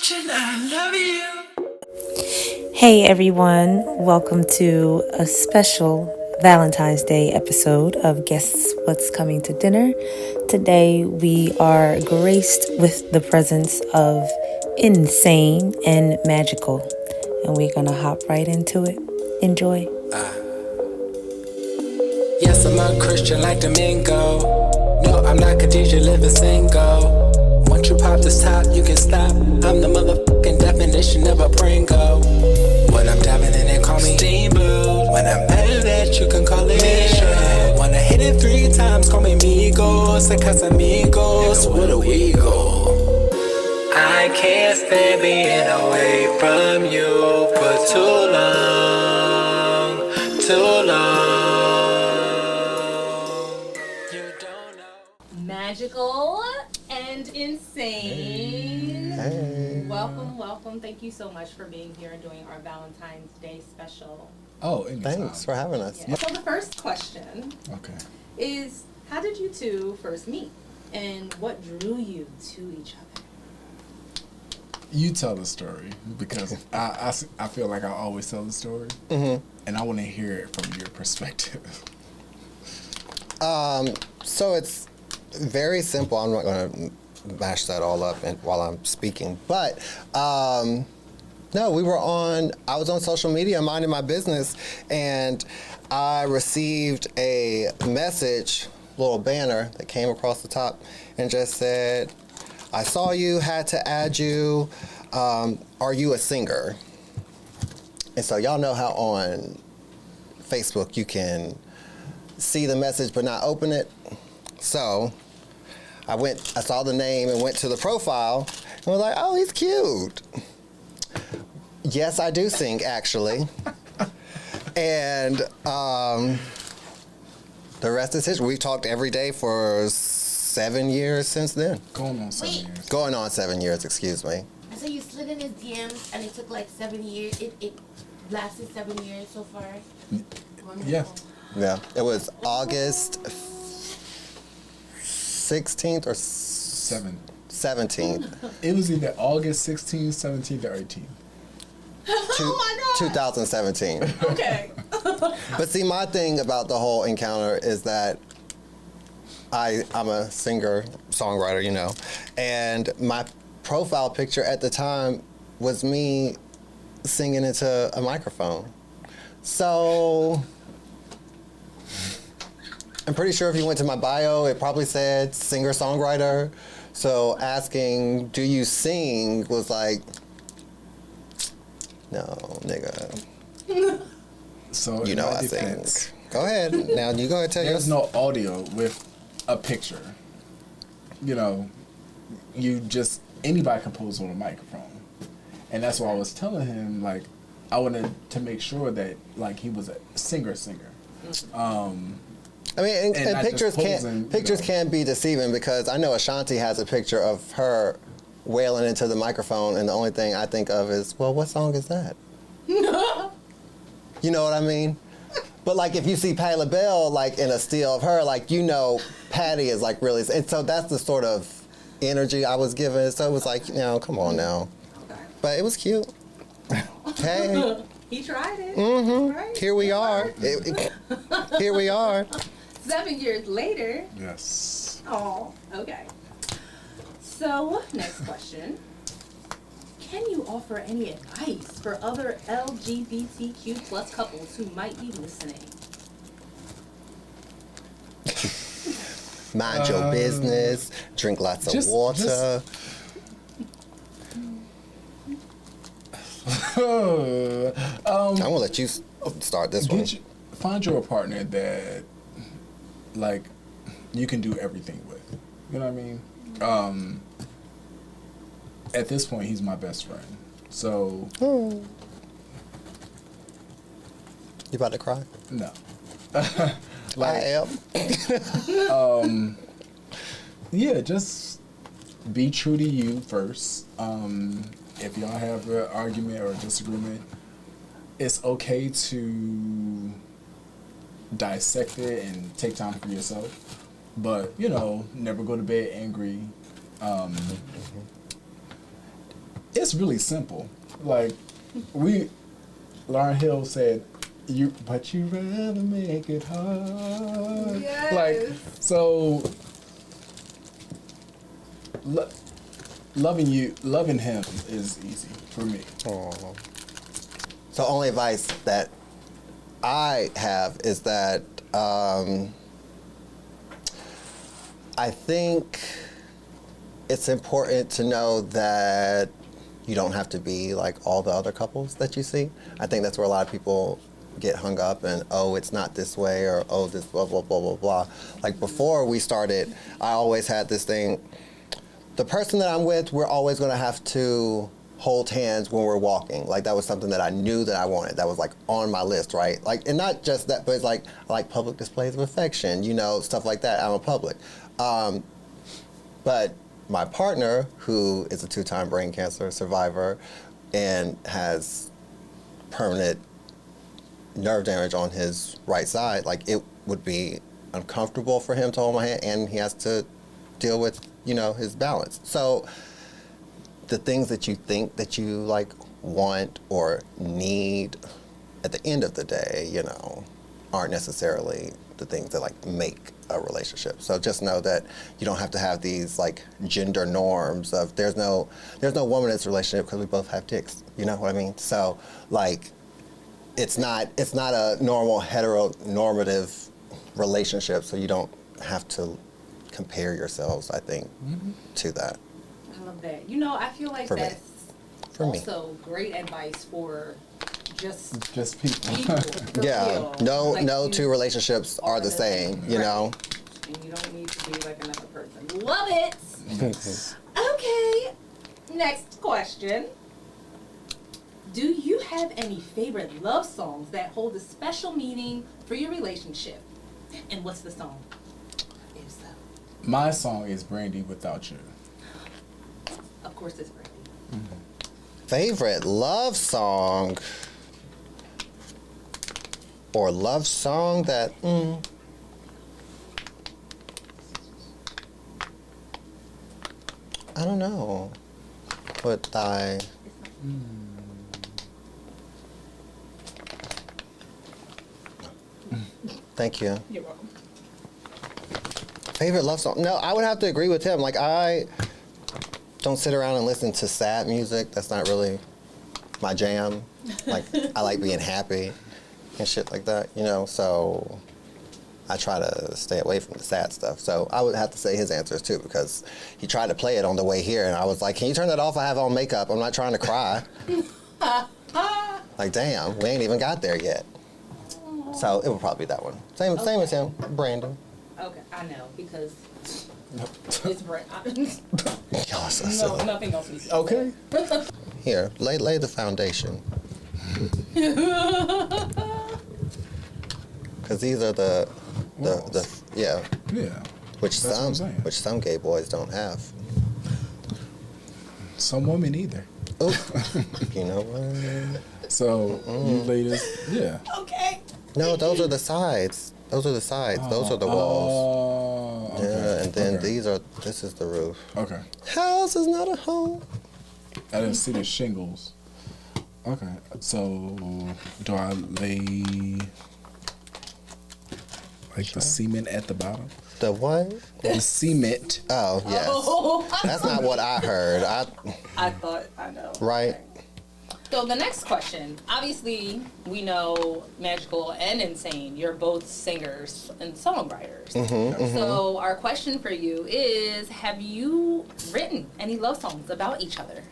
Christian, I love you. Hey everyone, welcome to a special Valentine's Day episode of Guess What's Coming to Dinner. Today we are graced with the presence of Insane and Magical, and we're gonna hop right into it. Enjoy. Yes, I'm a Christian like Domingo. No, I'm not Khadijah, living single. Once you pop this top, you can stop. I'm the motherfucking definition of a Pringle. When I'm diving in and call me Steamboat. When I'm better that you can call it Mission. Wanna hit it 3 times, call me Migos. And Casamigos, where do we go? I can't stand being away from you for too long, too long. You don't know. Magical and insane. Hey. Welcome. Thank you so much for being here and doing our Valentine's Day special. Oh, anytime. Thanks for having us. Yeah. So the first question Okay. is, how did you two first meet? And what drew you to each other? You tell the story because I feel like I always tell the story, and I want to hear it from your perspective. So it's very simple. I'm not going to mash that all up while I'm speaking, but no, I was on social media minding my business, and I received a message, little banner that came across the top and just said, I saw you, had to add you, are you a singer? And so y'all know how on Facebook you can see the message but not open it. So I saw the name and went to the profile and was like, oh, he's cute. Yes, I do sing, actually. And the rest is history. We've talked every day for 7 years since then. Going on 7 years. Going on 7 years, excuse me. So you slid in his DMs and it took like 7 years. It lasted 7 years so far. Yeah. Yeah, it was August 16th or 17th. It was either August 16th, 17th, or 18th. Oh my God. 2017. Okay. But see, my thing about the whole encounter is that I'm a singer, songwriter, you know, and my profile picture at the time was me singing into a microphone. So I'm pretty sure if you went to my bio, it probably said singer-songwriter. So asking, do you sing, was like, no, nigga. So You know I sing. Go ahead. Now you go ahead and tell There's yours. no audio with a picture. You know, anybody can pose on a microphone. And that's why I was telling him, like, I wanted to make sure that, like, he was a singer. I mean, and not pictures just posing, can be deceiving, because I know Ashanti has a picture of her wailing into the microphone, and the only thing I think of is, well, what song is that? You know what I mean? But like, if you see Patti LaBelle like in a still of her, like, you know, Patty is like really, and so that's the sort of energy I was given. So it was like, you know, come on now. Okay. But it was cute. Hey. He tried it. Mm-hmm. Right? Here we are. Here we are. 7 years later. Yes. Oh, okay. So, next question. Can you offer any advice for other LGBTQ plus couples who might be listening? Mind your business. Drink lots of water. I'm gonna let you start this one. Find your partner that, like, you can do everything with. You know what I mean? At this point, he's my best friend. So. You about to cry? No. I am. Yeah, just be true to you first. If y'all have an argument or a disagreement, it's okay to dissect it and take time for yourself. But, you know, never go to bed angry. it's really simple. Like, Lauryn Hill said, but you rather make it hard. Yes. Like, so, loving him is easy for me. Aww. So only advice that I have is that I think it's important to know that you don't have to be like all the other couples that you see. I think that's where a lot of people get hung up and, oh, it's not this way, or, oh, this blah, blah, blah, blah, blah. Like before we started, I always had this thing, the person that I'm with, we're always gonna have to hold hands when we're walking. Like that was something that I knew that I wanted. That was like on my list, right? Like, and not just that, but it's like, I like public displays of affection, you know, stuff like that out in public. But my partner, who is a 2-time brain cancer survivor and has permanent nerve damage on his right side, like it would be uncomfortable for him to hold my hand, and he has to deal with, you know, his balance. So the things that you think that you like want or need at the end of the day, you know, aren't necessarily the things that like make a relationship. So just know that you don't have to have these like gender norms of there's no woman in this relationship because we both have dicks. You know what I mean? So like it's not a normal heteronormative relationship, so you don't have to compare yourselves, I think, to that. I love that. You know, I feel like For me. that's For me. also great advice for just people. for Yeah. real. No Like, no you two relationships are the same, you Right. know? And you don't need to be like another person. Love it. Okay. Next question. Do you have any favorite love songs that hold a special meaning for your relationship? And what's the song? If so. My song is Brandy Without You. Of course it's Brandy. Favorite love song or love song that I don't know. What I Thank you. You're welcome. Favorite love song? No, I would have to agree with him. Like, I don't sit around and listen to sad music. That's not really my jam. Like, I like being happy and shit like that, you know? So I try to stay away from the sad stuff. So I would have to say his answers too, because he tried to play it on the way here, and I was like, can you turn that off? I have on makeup. I'm not trying to cry. Like, damn, we ain't even got there yet. So it would probably be that one. Same as him, Brandon. Okay, I know, because it's Brandy. Y'all so No, silly. nothing else needs to be Okay. Here, lay the foundation. Because these are the yeah, Yeah. which That's what I'm saying. some gay boys don't have. Some women either. Oh, you know what? So you ladies, yeah. Okay. No, those are the sides. Those are the sides. Those are the walls. Oh, okay. Yeah, and then okay. this is the roof. Okay. House is not a home. I didn't see the shingles. Okay. So do I lay like the cement at the bottom? The what? The cement. Oh, yes. Oh. That's not what I heard. I thought, I know. Right. So the next question, obviously we know Magical and Insane, you're both singers and songwriters. So our question for you is, have you written any love songs about each other?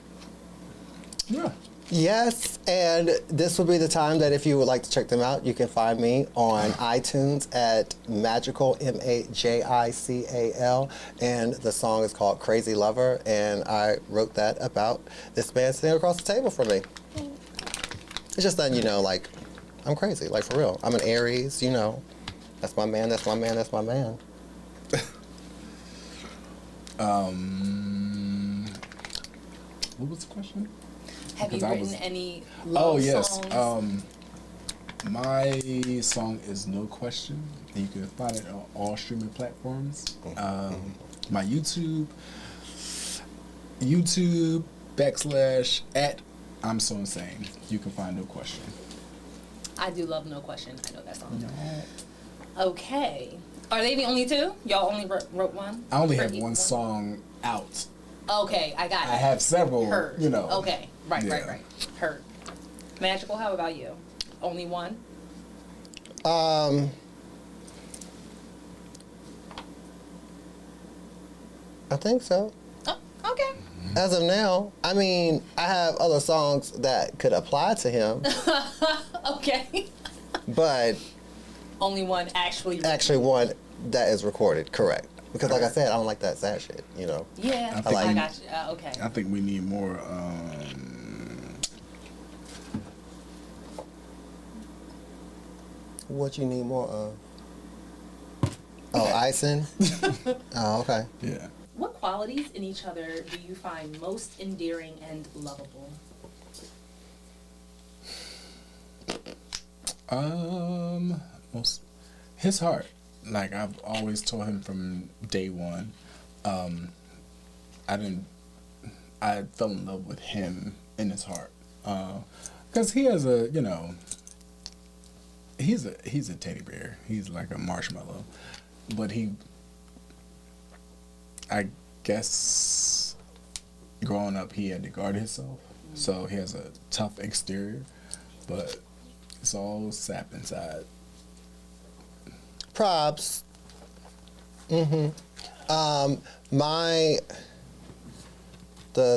Yeah. Yes, and this would be the time that if you would like to check them out, you can find me on iTunes at Magical, MAJICAL, and the song is called Crazy Lover, and I wrote that about this man sitting across the table from me. It's just that, you know, like, I'm crazy, like, for real. I'm an Aries, you know. That's my man, that's my man, that's my man. What was the question? Have you Because I written was- any love songs? My song is No Question. And you can find it on all streaming platforms. My YouTube, @, I'm so insane. You can find No Question. I do love No Question. I know that song. Okay. Are they the only two? Y'all only wrote one? I only have one song out. Okay, I got it. I have several, Heard. you know. Okay, right. Heard. Magical, how about you? Only one? I think so. Oh, okay. As of now, I mean, I have other songs that could apply to him, Okay. but Only one actually. actually one that is recorded, correct. Because like I said, I don't like that sad shit, you know. Yeah, I I got you. Okay. I think we need more. What you need more of? Oh, icing? Oh, okay. Yeah. What qualities in each other do you find most endearing and lovable? His heart. Like I've always told him from day one. I fell in love with him in his heart. Because he has a, you know, he's a teddy bear. He's like a marshmallow. But I guess growing up he had to guard himself. So he has a tough exterior, but it's all sap inside. Props. The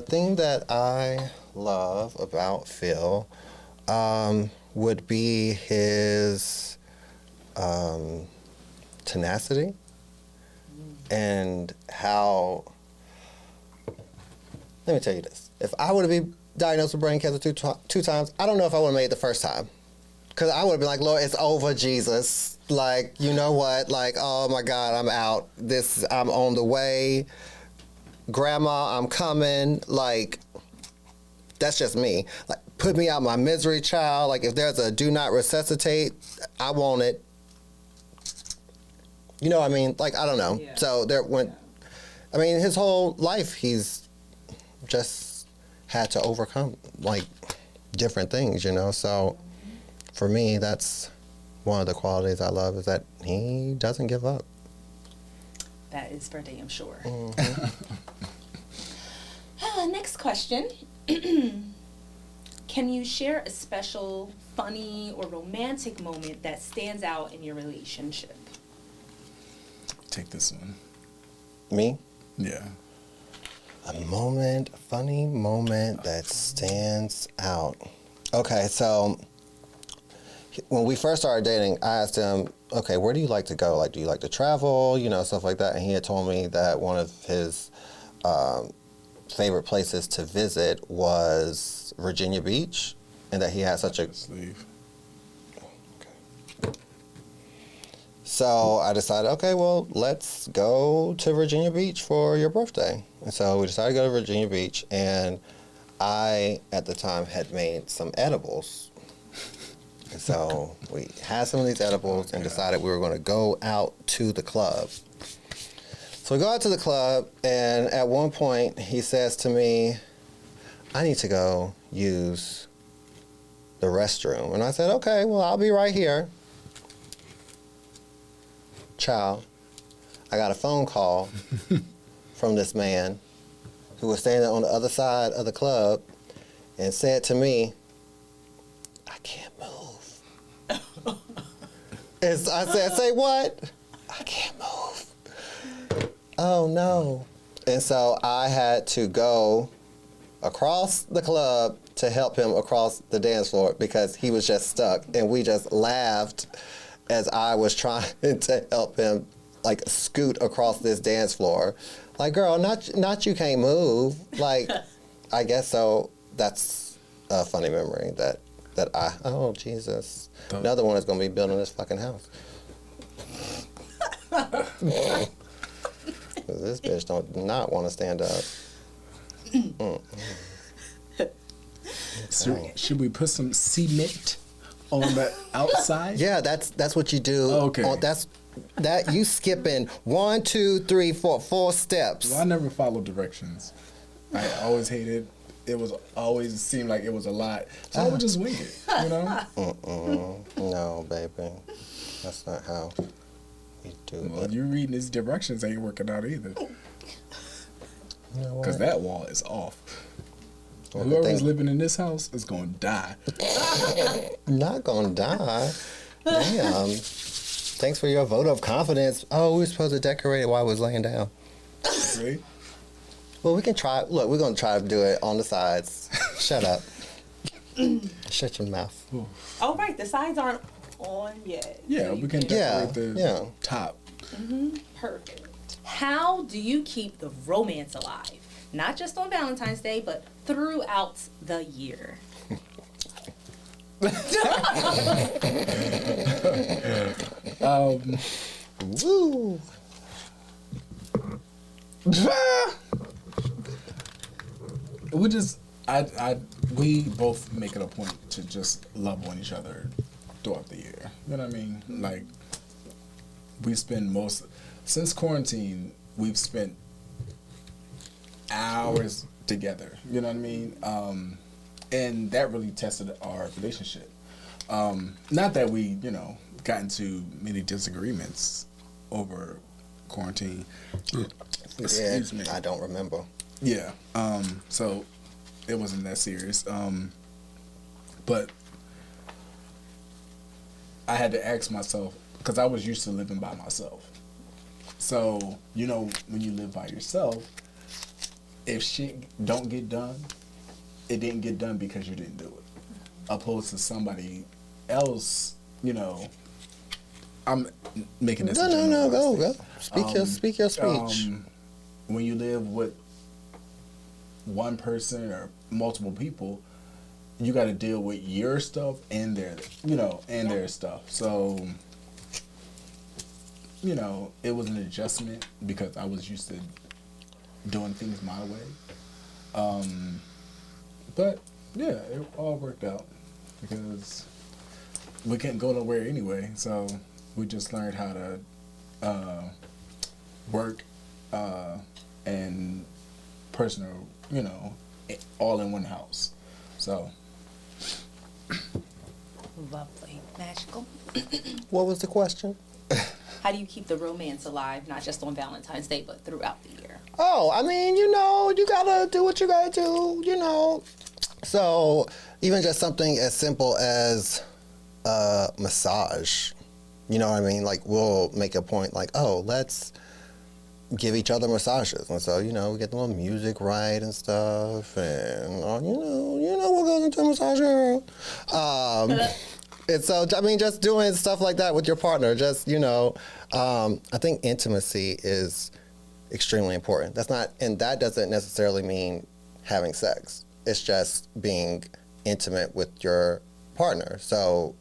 thing that I love about Phil would be his tenacity and how. Let me tell you this: if I were to be diagnosed with brain cancer two times, I don't know if I would have made it the first time. Because I would have been like, Lord, it's over, Jesus. Like, you know what? Like, oh my God, I'm out. I'm on the way. Grandma, I'm coming. Like, that's just me. Like, put me out my misery, child. Like, if there's a do not resuscitate, I want it. You know what I mean? Like, I don't know. Yeah. So I mean, his whole life, he's just had to overcome, like, different things, you know? So for me, that's one of the qualities I love, is that he doesn't give up. That is for damn sure. Mm-hmm. Next question. Can you share a special, funny, or romantic moment that stands out in your relationship? Take this one. Me? Yeah. A funny moment that stands out. Okay, so when we first started dating, I asked him, okay, where do you like to go? Like, do you like to travel? You know, stuff like that. And he had told me that one of his favorite places to visit was Virginia Beach, and that he had such a... Sleeve. So I decided, okay, well, let's go to Virginia Beach for your birthday. And so we decided to go to Virginia Beach, and I, at the time, had made some edibles. And so we had some of these edibles and decided we were going to go out to the club. So we go out to the club, and at one point, he says to me, I need to go use the restroom. And I said, okay, well, I'll be right here. Child, I got a phone call from this man who was standing on the other side of the club and said to me, I can't move. And I said, say what? I can't move. Oh no. And so I had to go across the club to help him across the dance floor because he was just stuck, and we just laughed as I was trying to help him, like, scoot across this dance floor. Like, girl, not you can't move. Like, I guess so. That's a funny memory that oh, Jesus. Another one is going to be building this fucking house. This bitch don't not want to stand up. So should we put some cement on the outside? Yeah, that's what you do. Oh, okay. That you skipping 1, 2, 3, 4 steps. Well, I never follow directions. I always hated it was always seemed like it was a lot. So I would just wing it, you know? No, baby. That's not how we do Well, it. you reading these directions ain't working out either. You know Because what? that wall is off. Well, the Whoever's thing- living in this house is going to die. I'm not gonna die. Damn. Thanks for your vote of confidence. Oh, we were supposed to decorate it while I was laying down. See? Well, we can try. Look, we're gonna try to do it on the sides. Shut up. Shut your mouth. Oh, right. The sides aren't on yet. Yeah, So you we can Yeah, decorate the yeah. top. Perfect. How do you keep the romance alive? Not just on Valentine's Day, but throughout the year. Woo. We both make it a point to just love on each other throughout the year. You know what I mean? Like, we spend since quarantine, we've spent hours together. You know what I mean? And that really tested our relationship. Not that we, got into many disagreements over quarantine. Excuse me. I don't remember. Yeah. So it wasn't that serious. But I had to ask myself, because I was used to living by myself. So, when you live by yourself, if shit don't get done, it didn't get done because you didn't do it. Opposed to somebody else, I'm making this. No. Go. Speak your speech. When you live with one person or multiple people, you got to deal with your stuff and their, their stuff. So, it was an adjustment because I was used to doing things my way. But yeah, it all worked out because we couldn't go nowhere anyway. So we just learned how to work and personal, all in one house. So. Lovely. Magical. What was the question? How do you keep the romance alive, not just on Valentine's Day, but throughout the year? Oh, I mean, you gotta do what you gotta do, So, even just something as simple as massage, you know what I mean? Like, we'll make a point like, oh, let's give each other massages. And so, we get the little music right and stuff. And, what goes into a massage, girl? And so, I mean, just doing stuff like that with your partner, I think intimacy is extremely important. And that doesn't necessarily mean having sex. It's just being intimate with your partner. So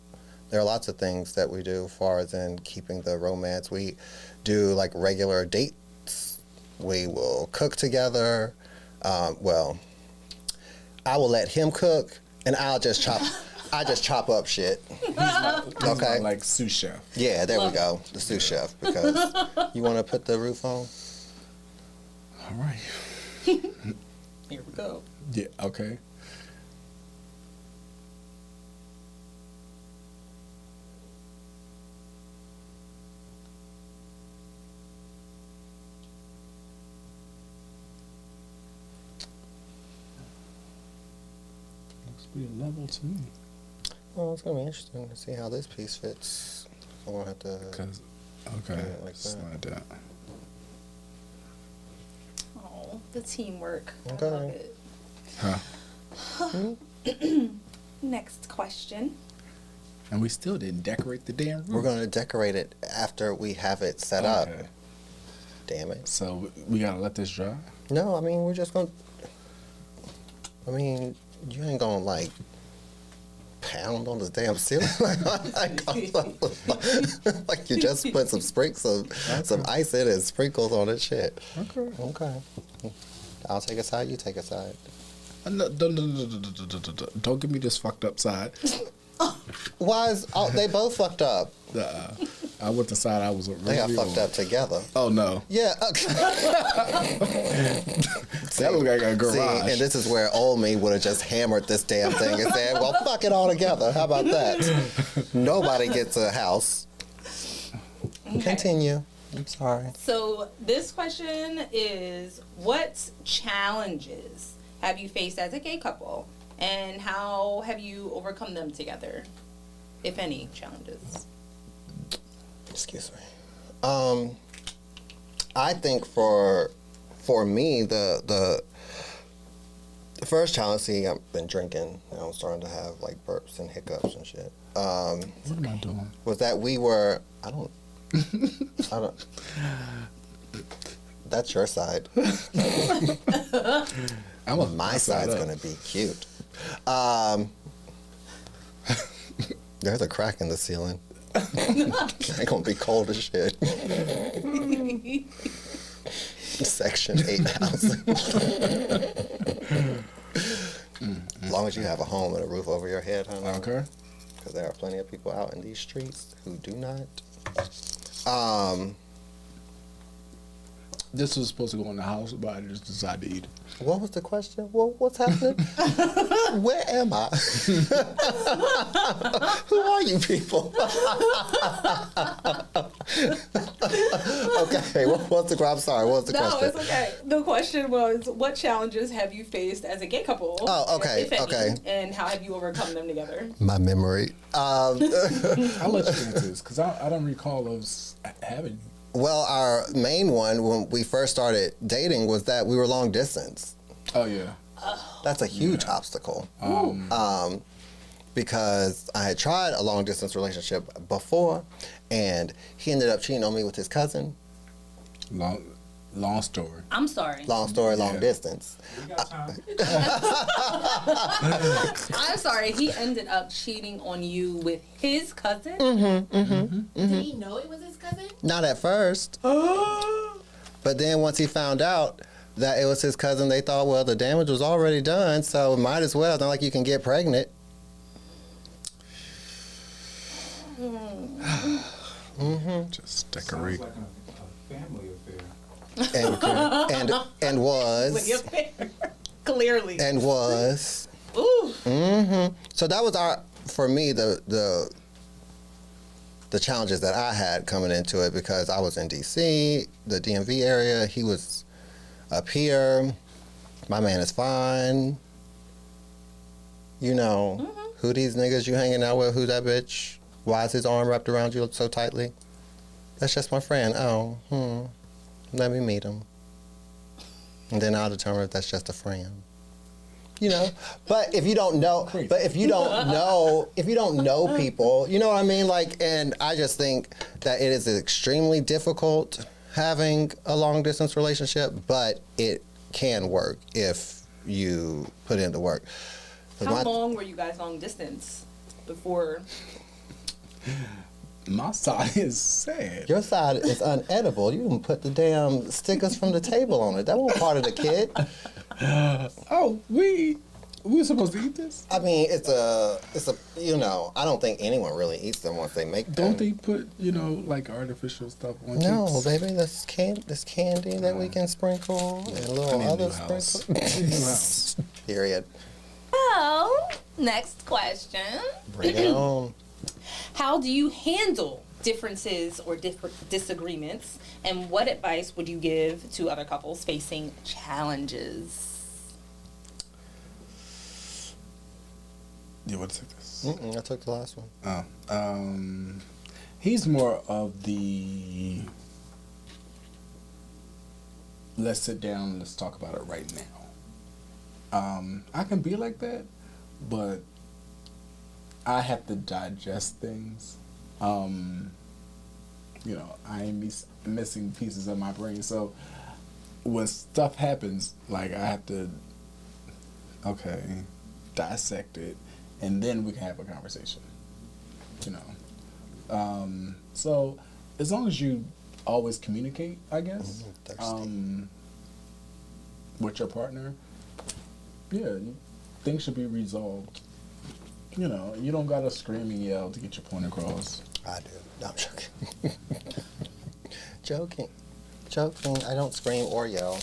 there are lots of things that we do as far as in keeping the romance. We do like regular dates. We will cook together. I will let him cook and I just chop up shit. Okay. Like sous chef. Yeah, there we go. The sous chef. Because you want to put the roof on? All right. Here we go. Yeah, okay. Looks pretty level to me. Well, it's going to be interesting to see how this piece fits. I'm going to have to... Okay, like that. slide that. Oh, the teamwork. Okay. I love it. Huh. Next question. And we still didn't decorate the damn room. We're going to decorate it after we have it set up. Damn it. So we got to let this dry? No, I mean, we're just going to... I mean, you ain't going to, like, pound on this damn ceiling. Like you just put some some ice in and sprinkles on it. Shit. Okay. I'll take a side. You take a side. No, don't give me this fucked up side. Why is they both fucked up? I went to side. I was. They got fucked up together. Oh no. Yeah. That was like a garage. See, and this is where old me would have just hammered this damn thing and said, well, fuck it all together. How about that? Nobody gets a house. Okay. Continue. I'm sorry. So this question is, what challenges have you faced as a gay couple, and how have you overcome them together, if any challenges? Excuse me. I think for me, the first challenge, see, I've been drinking. You know, I'm starting to have like burps and hiccups and shit. What am I doing? Was that we were? I don't. That's your side. My side's gonna be cute. There's a crack in the ceiling. It's gonna be cold as shit. Section 8 housing. As long as you have a home and a roof over your head, honey. Okay. Because there are plenty of people out in these streets who do not. This was supposed to go in the house, but I just decided to eat it. What was the question? What's happening? Where am I? Who are you people? Okay, what's the? I'm sorry. What was the question? No, it's okay. The question was, what challenges have you faced as a gay couple? Oh, okay, if any, okay. And how have you overcome them together? My memory. I'll let you answer this because I don't recall us having. Well, our main one when we first started dating was that we were long distance. Oh yeah. That's a huge obstacle. Because I had tried a long distance relationship before, and he ended up cheating on me with his cousin. Long story. I'm sorry. Long story, long distance. We got time. I'm sorry. He ended up cheating on you with his cousin? Did he know it was his cousin? Not at first. But then once he found out that it was his cousin, they thought, well, the damage was already done, so might as well. It's not like you can get pregnant. Just decorate. Sounds like a family affair. And was. Clearly. And was. Ooh. So that was for me, the challenges that I had coming into it, because I was in D.C., the DMV area. He was up here. My man is fine. You know, who these niggas you hanging out with? Who that bitch? Why is his arm wrapped around you so tightly? That's just my friend. Oh, let me meet him. And then I'll determine if that's just a friend. You know, but if you don't know, if you don't know people, you know what I mean? Like, and I just think that it is extremely difficult having a long distance relationship, but it can work if you put in the work. How long were you guys long distance before? My side is sad. Your side is unedible. You can put the damn stickers from the table on it. That wasn't part of the kid. Oh, we were supposed to eat this? I mean, it's a, you know, I don't think anyone really eats them once they make them. Don't they put, like artificial stuff on No, cakes? baby, this candy that we can sprinkle and I little need a other new house. sprinkles. I need a new house. Period. Oh, next question. Bring it on. How do you handle differences or disagreements, and what advice would you give to other couples facing challenges? You want to take this? I took the last one. Oh, he's more of the let's sit down and let's talk about it right now. I can be like that, but I have to digest things. I am missing pieces of my brain, so when stuff happens, like I have to, dissect it, and then we can have a conversation. So as long as you always communicate, I guess, with your partner, things should be resolved. You don't gotta scream and yell to get your point across. I do. No, I'm joking. Joking. I don't scream or yell.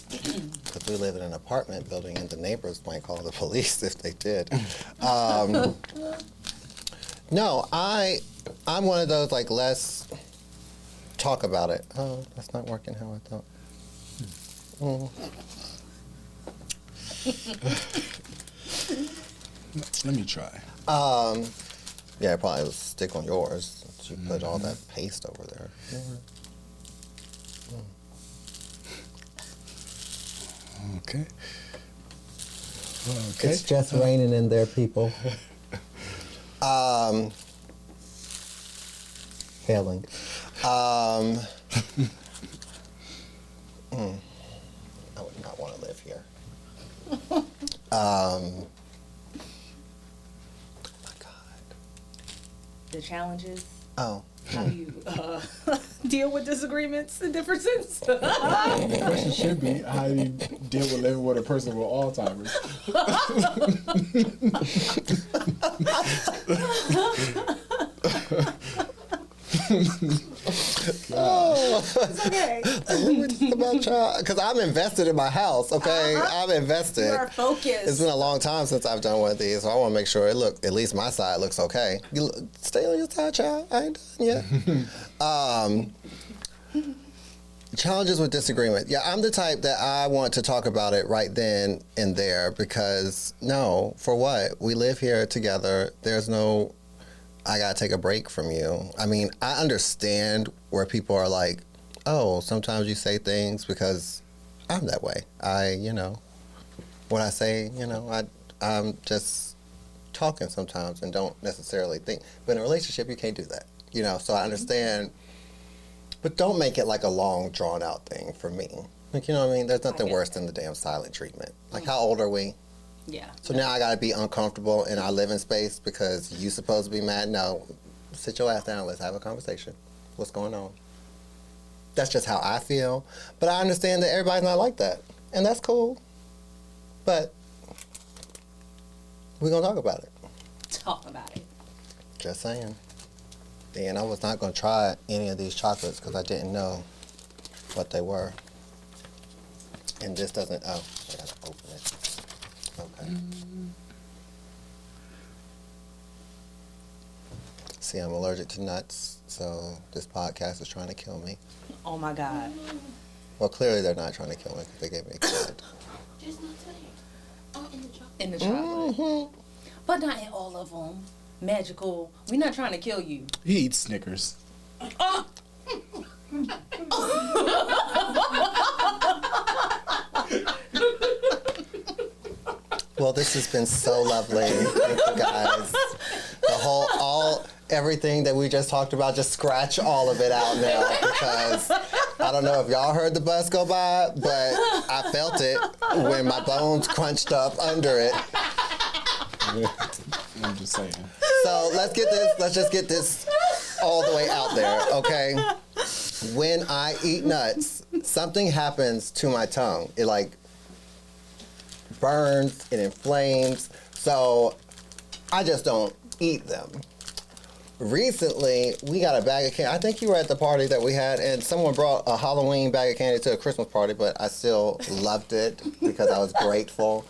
Because we live in an apartment building and the neighbors might call the police if they did. No, I'm one of those, like, let's talk about it. Oh, that's not working how I thought. Let me try. Yeah, it probably will stick on yours. You put all that paste over there. Okay. It's just raining in there, people. Failing. I would not want to live here. Oh my God. The challenges. Oh. How do you deal with disagreements and differences? The question should be, how do you deal with living with a person with Alzheimer's? It's okay. Because I'm invested in my house, okay? I'm invested. You are focused. It's been a long time since I've done one of these, so I want to make sure at least my side looks okay. Stay on your side, child. I ain't done yet. Challenges with disagreement. Yeah, I'm the type that I want to talk about it right then and there because, no, for what? We live here together. There's no, I got to take a break from you. I mean, I understand where people are like, oh, sometimes you say things because I'm that way. What I say, I'm just talking sometimes and don't necessarily think. But in a relationship, you can't do that, so I understand. But don't make it like a long, drawn-out thing for me. Like, you know what I mean? There's nothing worse than the damn silent treatment. Like, how old are we? Yeah. So now I got to be uncomfortable in our living space because you supposed to be mad? No. Sit your ass down. Let's have a conversation. What's going on? That's just how I feel. But I understand that everybody's not like that. And that's cool. But we're going to talk about it. Talk about it. Just saying. And I was not going to try any of these chocolates because I didn't know what they were. And this doesn't, I got to open it. Okay. See, I'm allergic to nuts, so this podcast is trying to kill me. Oh my God. Well, clearly they're not trying to kill me because they gave me a kid. Just not today. Oh, in the chocolate. In the chocolate. But not in all of them. Magical. We're not trying to kill you. He eats Snickers. Well, this has been so lovely. Thank you guys. Everything that we just talked about, just scratch all of it out now because I don't know if y'all heard the bus go by, but I felt it when my bones crunched up under it. I'm just saying. So let's just get this all the way out there, okay? When I eat nuts, something happens to my tongue. It like burns, it inflames, so I just don't eat them. Recently, we got a bag of candy. I think you were at the party that we had, and someone brought a Halloween bag of candy to a Christmas party, but I still loved it because I was grateful.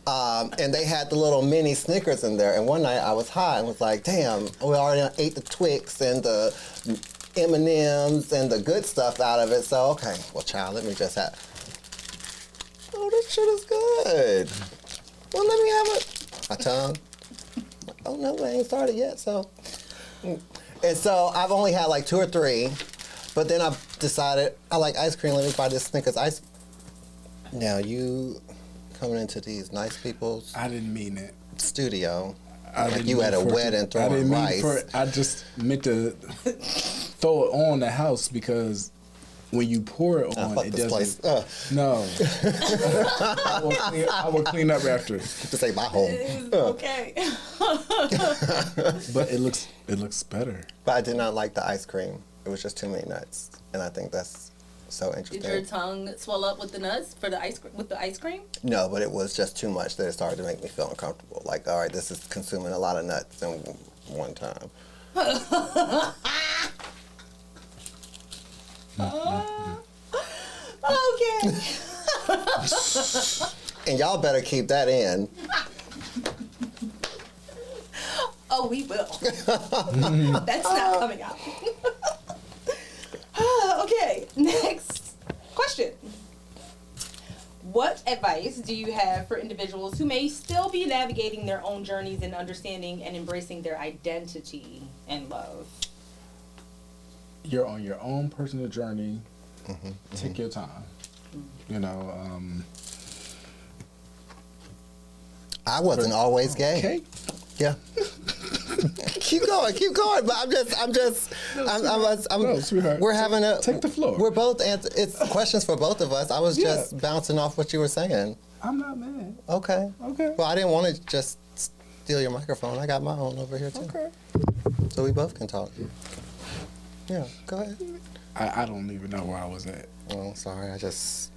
And they had the little mini Snickers in there, and one night I was high and was like, damn, we already ate the Twix and the M&Ms and the good stuff out of it, so okay, well, child, let me just have... Oh, this shit is good. Well, let me have it. My tongue. Oh, no, I ain't started yet, so... And so I've only had like 2 or 3, but then I decided I like ice cream. Let me buy this Snickers ice. Now you coming into these nice people's I didn't mean it. studio Like you at a wedding throwing rice. I just meant to throw it on the house because when you pour it on, it doesn't. No. I will clean up after. To say my home. Okay. But it looks better. But I did not like the ice cream. It was just too many nuts, and I think that's so interesting. Did your tongue swell up with the nuts for the ice cream? No, but it was just too much that it started to make me feel uncomfortable. Like, all right, this is consuming a lot of nuts in one time. Okay. And y'all better keep that in. Oh, we will. That's not coming out. Okay, next question. What advice do you have for individuals who may still be navigating their own journeys in understanding and embracing their identity and love? You're on your own personal journey. Take your time. You know, I wasn't always gay. okay. Yeah. keep going. But No, sweetheart. we're having a. Take the floor. We're both it's questions for both of us. I was just bouncing off what you were saying. I'm not mad. Okay. Okay. Well, I didn't want to just steal your microphone. I got my own over here too. Okay. So we both can talk. Yeah. Go ahead. I don't even know where I was at. Oh, sorry. I guess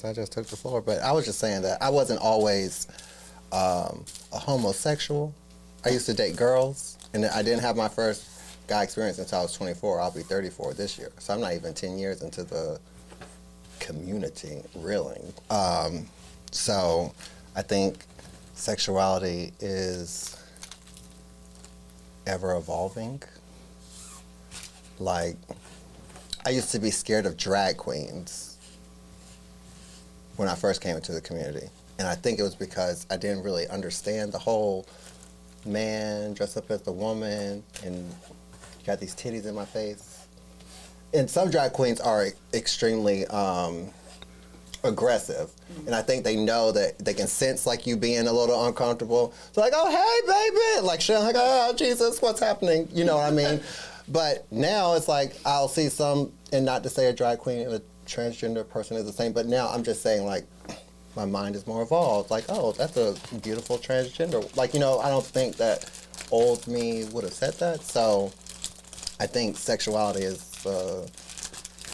I just took the floor. But I was just saying that I wasn't always a homosexual. I used to date girls, and I didn't have my first guy experience until I was 24. I'll be 34 this year. So I'm not even 10 years into the community, really. So I think sexuality is ever evolving. Like, I used to be scared of drag queens when I first came into the community. And I think it was because I didn't really understand the whole man dressed up as the woman and got these titties in my face. And some drag queens are extremely aggressive. And I think they know that they can sense like you being a little uncomfortable. So like, oh, hey, baby. Like, shit, like, oh, Jesus, what's happening? You know what I mean? But now it's like I'll see some, and not to say a drag queen and a transgender person is the same, but now I'm just saying like my mind is more evolved. Like, oh, that's a beautiful transgender. Like, you know, I don't think that old me would have said that. So I think sexuality is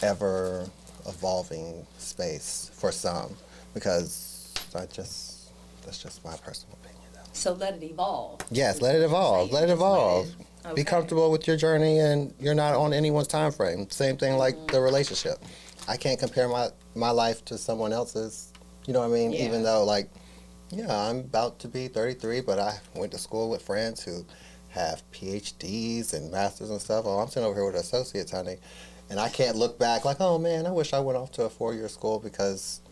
ever evolving space for some, because that's just my personal opinion though. So let it evolve. Yes, let it evolve. Let it evolve. Okay. Be comfortable with your journey, and you're not on anyone's time frame. Same thing like the relationship. I can't compare my life to someone else's. You know what I mean? Yeah. Even though, like, yeah, I'm about to be 33, but I went to school with friends who have PhDs and masters and stuff. Oh, I'm sitting over here with associates, honey. And I can't look back like, oh, man, I wish I went off to a 4-year school because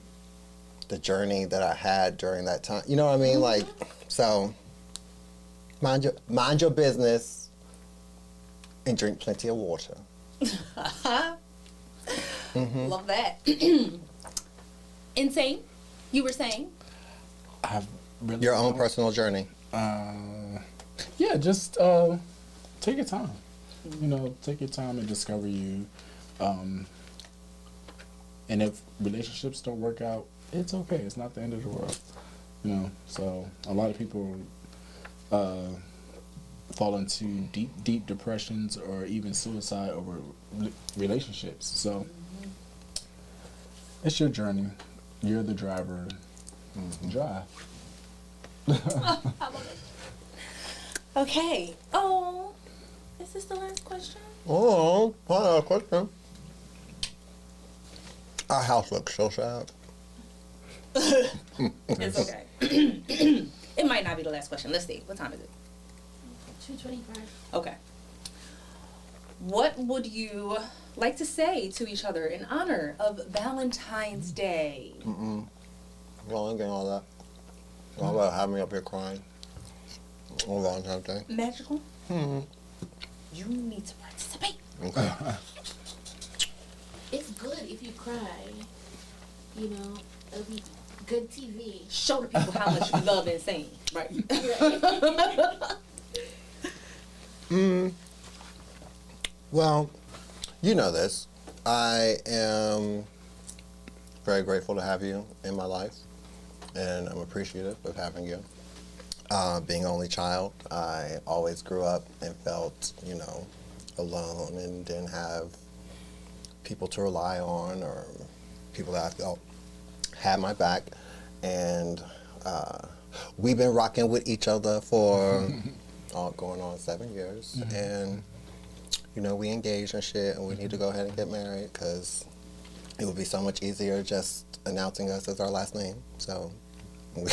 the journey that I had during that time. You know what I mean? Like, so mind your business. And drink plenty of water. Love that. Insane, you were saying? I've really Your own personal journey. Yeah, just take your time. You know, take your time and discover you. And if relationships don't work out, it's okay. It's not the end of the world. You know, so a lot of people fall into deep depressions or even suicide over relationships. So it's your journey. You're the driver. Drive. I love it. Okay. Oh, is this the last question? Oh, one other question. Our house looks so sad. It's okay. It might not be the last question. Let's see. What time is it? 2:25. Okay. What would you like to say to each other in honor of Valentine's Day? Well, I ain't getting all that. All about having me up here crying on Valentine's Day. Magical? You need to participate. Okay. It's good if you cry. You know, it'll be good TV. Show the people how much you love and sing. Right. Well, you know this. I am very grateful to have you in my life, and I'm appreciative of having you. Being only child, I always grew up and felt, you know, alone and didn't have people to rely on or people that I felt had my back. And we've been rocking with each other for all going on 7 years, and we engaged and shit, and we need to go ahead and get married because it would be so much easier just announcing us as our last name. So we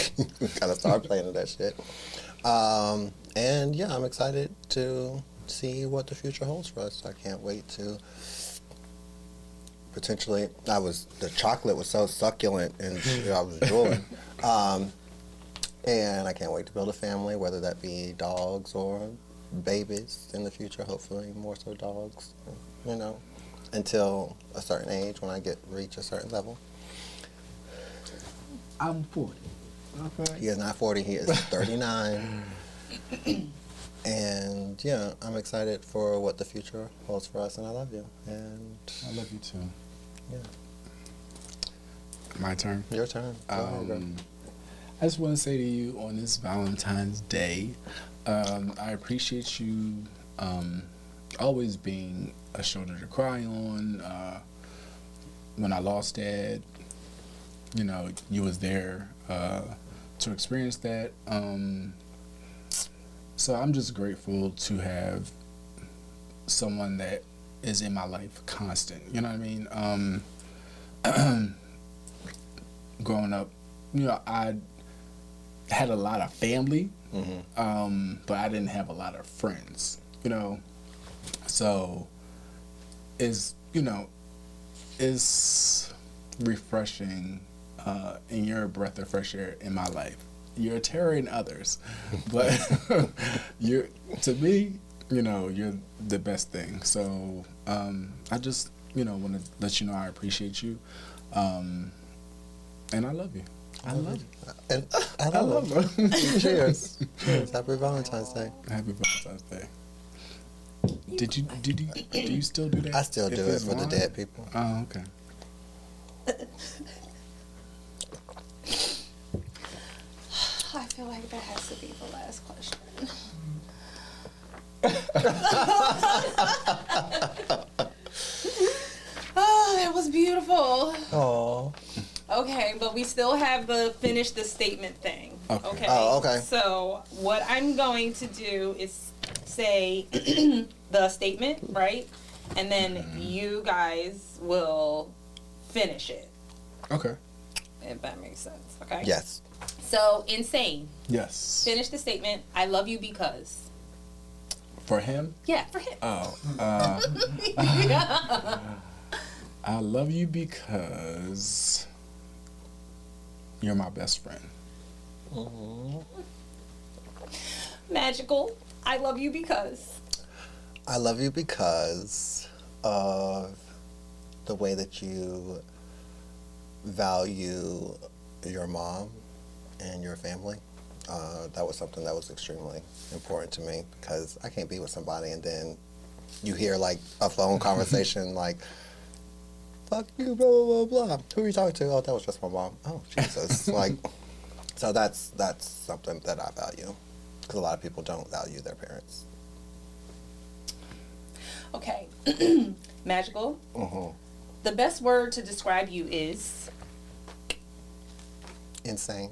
gotta start planning that shit. And yeah, I'm excited to see what the future holds for us. I can't wait to potentially. The chocolate was so succulent, and I was drooling. And I can't wait to build a family, whether that be dogs or babies in the future. Hopefully, more so dogs. Until a certain age, when I reach a certain level. I'm 40. Okay. He is not 40. He is 39. And yeah, I'm excited for what the future holds for us, and I love you. And I love you too. yeah, My turn. your turn. Go ahead, girl. I just want to say to you on this Valentine's Day, I appreciate you always being a shoulder to cry on. When I lost Dad, you was there to experience that. So I'm just grateful to have someone that is in my life constant. You know what I mean? Growing up, I had a lot of family, but I didn't have a lot of friends. So it's refreshing, and you're a breath of fresh air in my life. You're a terror in others, but to me, you're the best thing. So I just want to let you know I appreciate you, and I love you. I love you. And I love you. Cheers. Cheers. Happy Valentine's Day. Happy Valentine's Day. Do you still do that? I still do it for the dead people. Oh, okay. I feel like that has to be the last question. Oh, that was beautiful. Oh. Okay, but we still have the finish the statement thing. Okay. Oh, okay. So what I'm going to do is say the statement, right? And then you guys will finish it. Okay. If that makes sense. Okay? Yes. So, insane. Yes. Finish the statement. I love you because. For him? Yeah, for him. Oh. I love you because you're my best friend. Magical. I love you because. I love you because of the way that you value your mom and your family. That was something that was extremely important to me because I can't be with somebody and then you hear like a phone conversation like, fuck you, blah, blah, blah, blah. Who are you talking to? Oh, that was just my mom. Oh, Jesus. So that's something that I value because a lot of people don't value their parents. Okay. Magical. Mm-hmm. The best word to describe you is. Insane.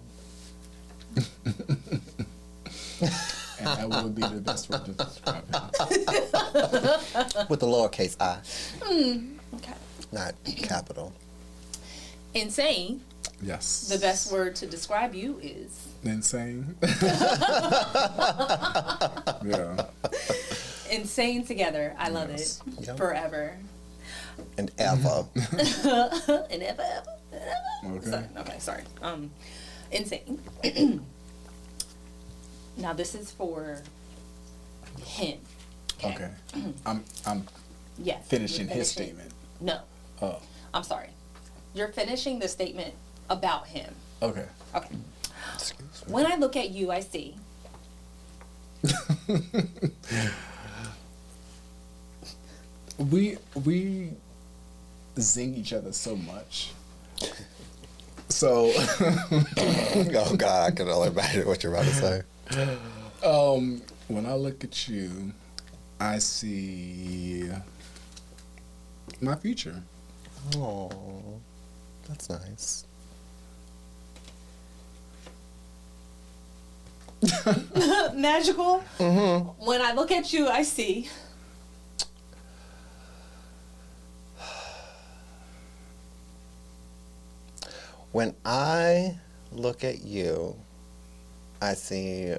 And that would be the best word to describe it. With the lowercase I. Okay. Not capital. Insane. Yes. The best word to describe you is. Insane. Yeah. Insane together. I love Yes. it. Yep. Forever. And ever. And ever. Okay. Okay, sorry. Insane. Now this is for him. Okay. I'm Yes. finishing you're his statement. No. Oh. I'm sorry. You're finishing the statement about him. Okay. Okay. When I look at you, I see. We zing each other so much. So Oh God, I can only imagine what you're about to say. when I look at you, I see my future. Oh, that's nice. Magical. Mm-hmm. When I look at you, I see. When I look at you, I see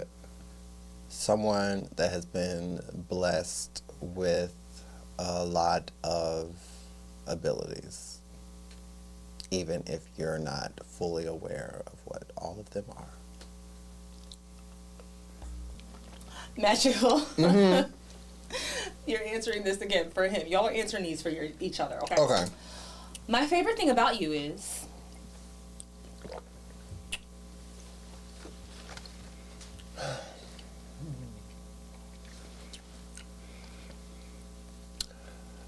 someone that has been blessed with a lot of abilities, even if you're not fully aware of what all of them are. Magical. Mm-hmm. You're answering this again for him. Y'all are answering these for each other, okay? Okay. My favorite thing about you is...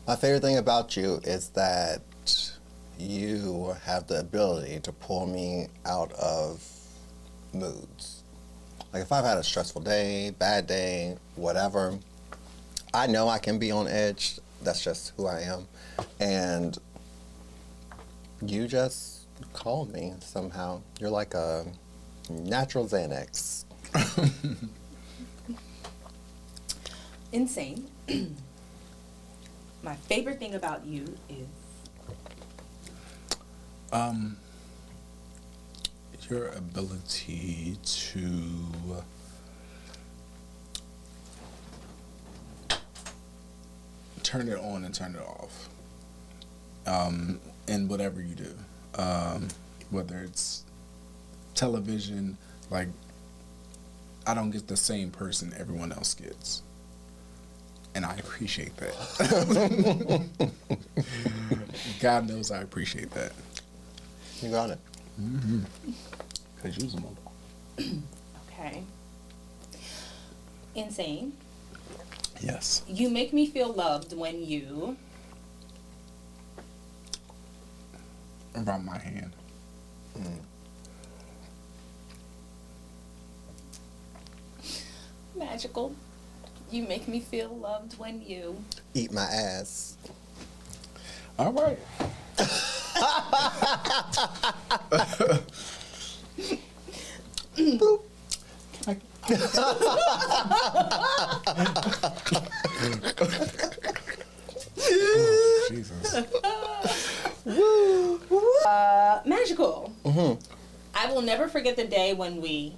My favorite thing about you is that you have the ability to pull me out of moods. Like if I've had a stressful day, bad day, whatever, I know I can be on edge. That's just who I am. And you just calm me somehow. You're like a natural Xanax. Insane. My favorite thing about you is... Your ability to turn it on and turn it off. In whatever you do. Whether it's television, like I don't get the same person everyone else gets. And I appreciate that. God knows I appreciate that. You got it. Mm-hmm. Because you's a mobile. Okay. Insane. Yes. You make me feel loved when you... Around my hand. Magical. You make me feel loved when you... Eat my ass. All right. Boop. Oh, Jesus. Magical. Mm-hmm. I will never forget the day when we...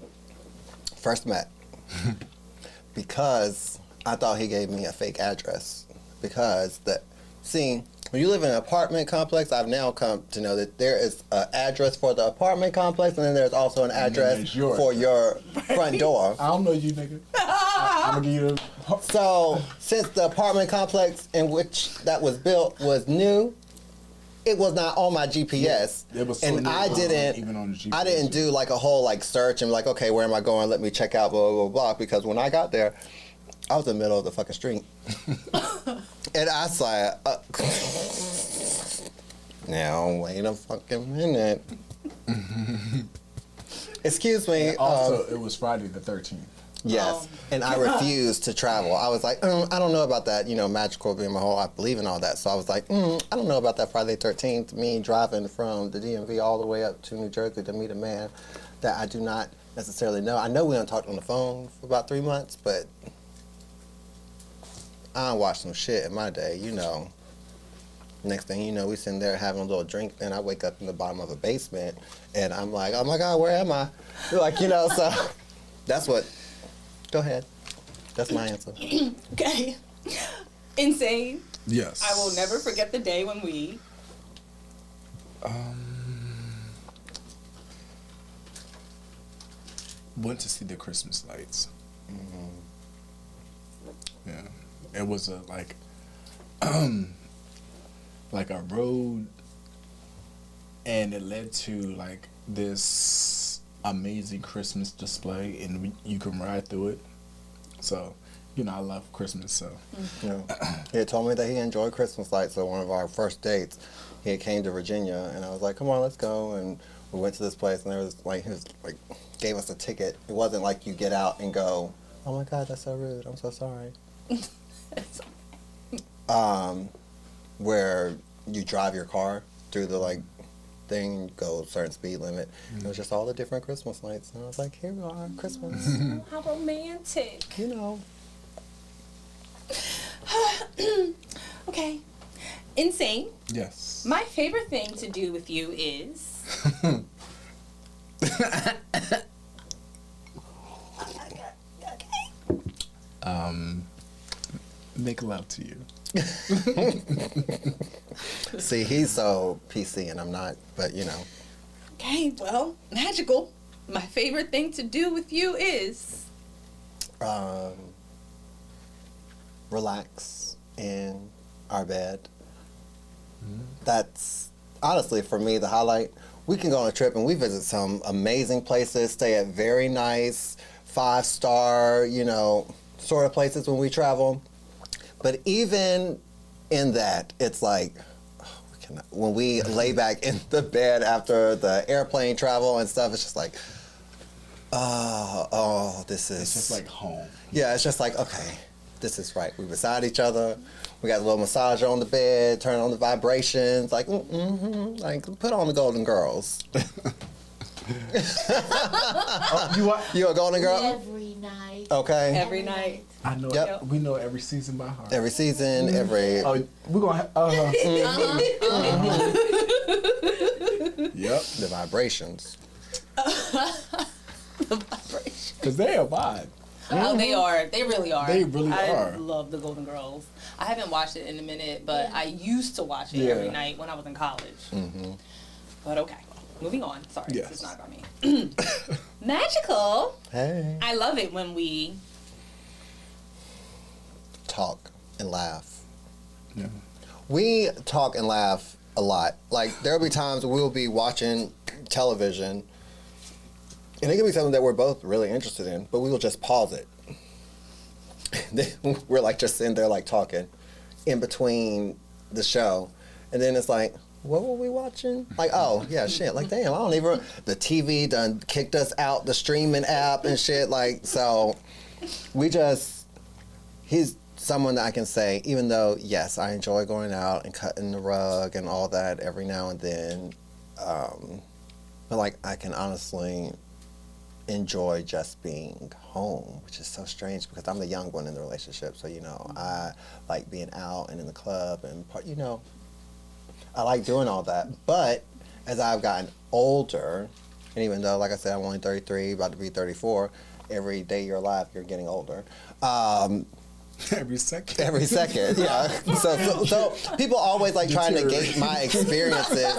First met. Because I thought he gave me a fake address. Because see, when you live in an apartment complex, I've now come to know that there is an address for the apartment complex, and then there's also an address for your front door. I don't know you, nigga. I'm gonna give you the... So, since the apartment complex in which that was built was new, it was not on my GPS. It was so and new, I didn't even on the GPS. I didn't do like a whole like search and be like, okay, where am I going? Let me check out blah blah blah, because when I got there, I was in the middle of the fucking street. And I was like, now wait a fucking minute. Excuse me. Also, it was Friday the 13th. Yes, and I refused to travel. I was like, I don't know about that, magical being my whole, I believe in all that. So I was like, I don't know about that Friday 13th, me driving from the DMV all the way up to New Jersey to meet a man that I do not necessarily know. I know we done talked on the phone for about 3 months, but I done watched some shit in my day, Next thing you know, we sitting there having a little drink, and I wake up in the bottom of a basement, and I'm like, oh my God, where am I? Like, so that's what... Go ahead. That's my answer. Okay. Insane. Yes. I will never forget the day when we... Went to see the Christmas lights. Mm-hmm. Yeah. It was like a road, and it led to like this amazing Christmas display, and you can ride through it. So, I love Christmas, so. Yeah. He had told me that he enjoyed Christmas lights, so one of our first dates, he had came to Virginia, and I was like, come on, let's go, and we went to this place, and there was like, he was like, gave us a ticket. It wasn't like you get out and go, oh my God, that's so rude, I'm so sorry. Where you drive your car through the like thing, you go a certain speed limit. It was just all the different Christmas lights. And I was like, here we are, Christmas. How romantic. You know. Okay. Insane. Yes. My favorite thing to do with you is. Make love to you. See, he's so PC and I'm not, but you know. Okay, well, magical. My favorite thing to do with you is. Relax in our bed. That's honestly for me the highlight. We can go on a trip and we visit some amazing places, stay at very nice 5-star, you know, sort of places when we travel. But even in that, it's like when we lay back in the bed after the airplane travel and stuff, it's just like, this is... It's just like home. Yeah, it's just like, okay, this is right. We beside each other. We got a little massager on the bed, turn on the vibrations, like, like put on the Golden Girls. You a Golden Girl? Every night. Okay. Every night. I know. Yep. We know every season by heart. Every season, every... Oh, we're gonna. Yep. The vibrations. Cause they a vibe. Oh, they are. They really are. They really are. I love the Golden Girls. I haven't watched it in a minute, but I used to watch it Yeah. every night when I was in college. But okay, moving on. Sorry, Yes. this is not about me. Magical. Hey. I love it when we. Talk and laugh. Yeah. We talk and laugh a lot. Like, there'll be times we'll be watching television, and it could be something that we're both really interested in, but we will just pause it. Then we're like just sitting there like talking in between the show, and then it's like, what were we watching? Like, oh yeah, shit. Like, damn, I don't even. The TV done kicked us out the streaming app and shit. Like, so we just. He's someone that I can say, even though yes, I enjoy going out and cutting the rug and all that every now and then, but like I can honestly enjoy just being home, which is so strange because I'm the young one in the relationship. So, you know, I like being out and in the club and, you know, I like doing all that. But as I've gotten older, and even though, like I said, I'm only 33, about to be 34, every day you're alive, you're getting older. Every second. Every second, yeah. So people always like trying to gauge my experiences.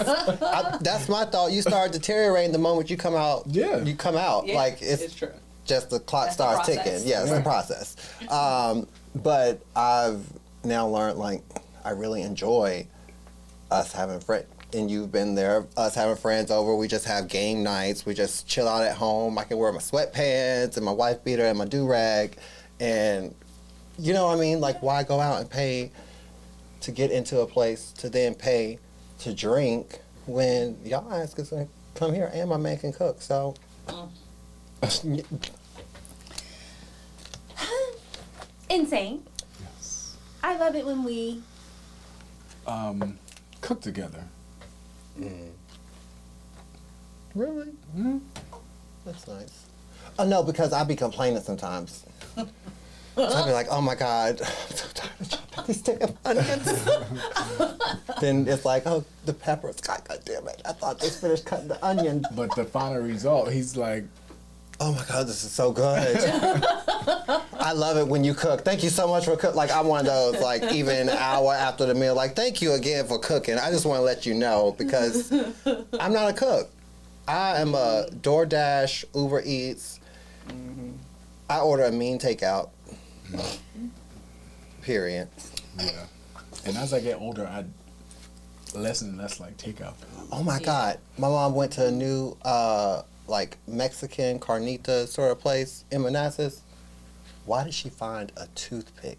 That's my thought. You start deteriorating the moment you come out. Yeah. You come out. Yeah, like it's true. Just the clock That's the starts process. ticking. Yeah, it's the process. But I've now learned like I really enjoy us having friends. And you've been there, us having friends over. We just have game nights. We just chill out at home. I can wear my sweatpants and my wife beater and my do-rag. And, you know what I mean? Like, why go out and pay to get into a place to then pay to drink when y'all ask us to come here and my man can cook. So, Insane. Yes. I love it when we. Cook together. really? That's nice. Oh, no, because I be complaining sometimes. So I'd be like, oh my God, I'm so tired of chopping these damn onions. Then it's like, oh, the peppers, God damn it. I thought they finished cutting the onion. But the final result, he's like, Oh my God, this is so good. I love it when you cook. Thank you so much for cooking. Like, I'm one of those, like, even an hour after the meal, like, thank you again for cooking. I just want to let you know because I'm not a cook. I am a DoorDash, Uber Eats. I order a mean takeout. Period. yeah. And as I get older, I less and less like takeout. Oh my God. My mom went to a new, like, Mexican carnita sort of place in Manassas. Why did she find a toothpick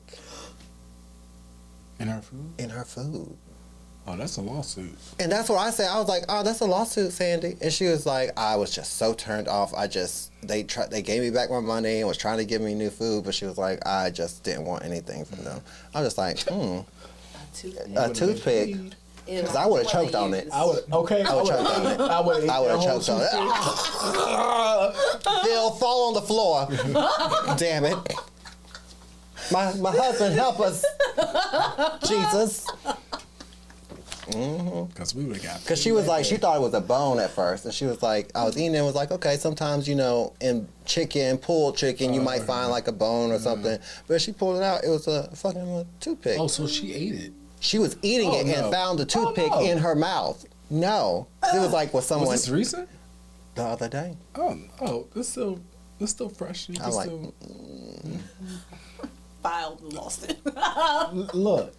In her food? in her food? Oh, that's a lawsuit. And that's what I said. I was like, oh, that's a lawsuit, Sandy. And she was like, I was just so turned off. They gave me back my money and was trying to give me new food, but she was like, I just didn't want anything from them. I was just like, A toothpick. a toothpick. Because I would have choked on it. I would. Okay. I would have choked on it. I would have choked on it. Phil, fall on the floor. Damn it. My husband, help us. Jesus. Because we would have got. Because she was like, she thought it was a bone at first. And she was like, I was eating it and was like, okay, sometimes, you know, in chicken, pulled chicken, you might find like a bone or something. But she pulled it out, it was a fucking toothpick. Oh, so she ate it. She was eating it and found the toothpick in her mouth. No. It was like with someone. Was this recent? The other day. Oh, it's still fresh. You I was like, Filed and lost it. look,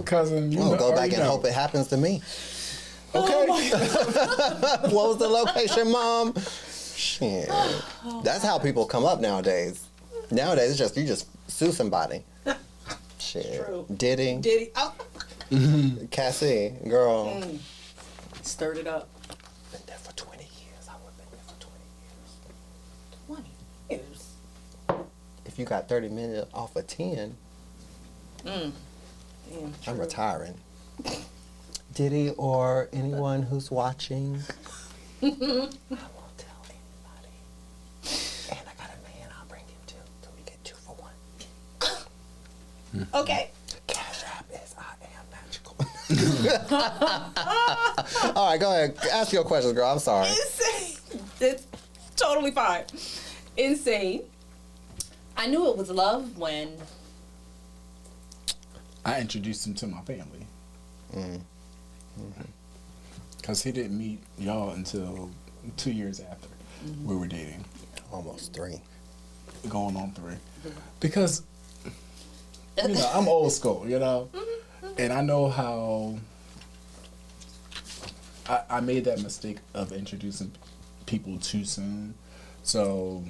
cousin, you I'll go back and know. hope it happens to me. Okay. What was the location, Mom? Shit. That's how people come up nowadays. Nowadays, it's just, you just sue somebody. Shit. True. Diddy. Oh. Cassie, girl. Stirred it up. Been there for 20 years. I would have been there for 20 years. 20 years. If you got 30 minutes off of 10, Damn, I'm true. retiring. Diddy or anyone who's watching, I won't tell anybody. And I got a man I'll bring him to, so we get 2 for 1. Okay. Cash App is I am magical. All right, go ahead. Ask your questions, girl. I'm sorry. Insane. It's totally fine. Insane. I knew it was love when I introduced him to my family. Because he didn't meet y'all until 2 years after we were dating. Almost 3. Going on 3. Because, you know, I'm old school, you know? And I know how I made that mistake of introducing people too soon. So,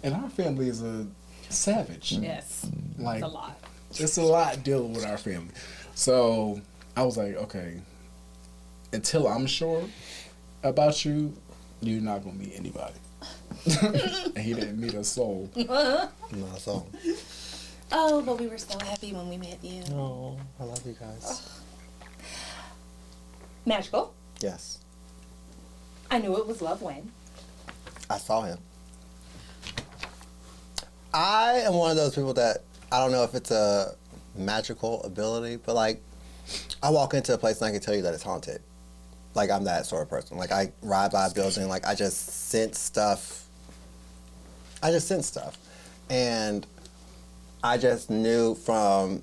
and our family is a savage. yes, Like, it's a lot. it's a lot dealing with our family. So I was like, okay, until I'm sure about you, you're not gonna meet anybody. And he didn't meet a soul. Not a song. Oh, but we were so happy when we met you. Oh, I love you guys. Magical. Yes. I knew it was love when. I saw him. I am one of those people that, I don't know if it's a magical ability, but like, I walk into a place and I can tell you that it's haunted. Like, I'm that sort of person. Like, I ride by a building, like, I just sense stuff. And I just knew from,